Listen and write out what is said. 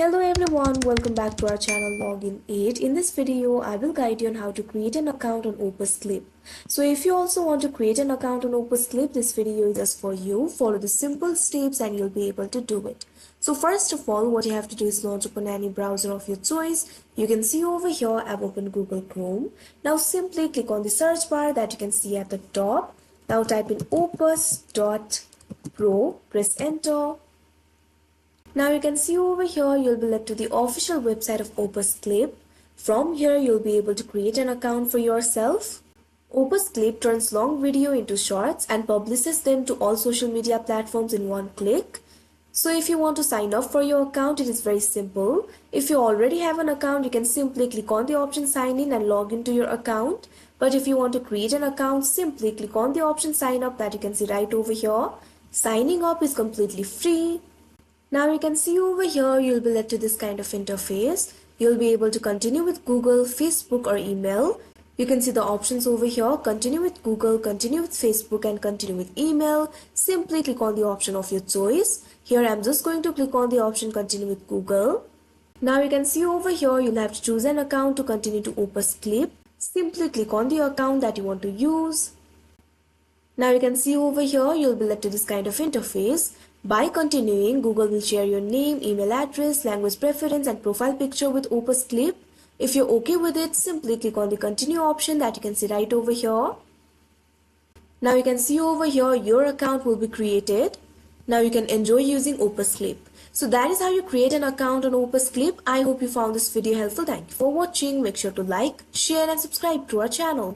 Hello everyone, welcome back to our channel Login 8. In this video, I will guide you on how to create an account on OpusClip. So if you also want to create an account on OpusClip, this video is just for you. Follow the simple steps and you'll be able to do it. So first of all, what you have to do is launch upon any browser of your choice. You can see over here, I've opened Google Chrome. Now simply click on the search bar that you can see at the top. Now type in opus.pro, press enter. Now you can see over here you'll be led to the official website of OpusClip. From here you'll be able to create an account for yourself. OpusClip turns long video into shorts and publishes them to all social media platforms in one click. So if you want to sign up for your account, it is very simple. If you already have an account, you can simply click on the option sign in and log into your account. But if you want to create an account, simply click on the option sign up that you can see right over here. Signing up is completely free. Now you can see over here you'll be led to this kind of interface. You'll be able to continue with Google, Facebook or email. You can see the options over here, continue with Google, continue with Facebook and continue with email. Simply click on the option of your choice. Here I'm just going to click on the option continue with Google. Now you can see over here you'll have to choose an account to continue to OpusClip. Simply click on the account that you want to use. Now you can see over here you'll be led to this kind of interface. By continuing, Google will share your name, email address, language preference and profile picture with OpusClip. If you're okay with it, simply click on the continue option that you can see right over here. Now you can see over here your account will be created. Now you can enjoy using OpusClip. So that is how you create an account on OpusClip. I hope you found this video helpful. Thank you for watching. Make sure to like, share and subscribe to our channel.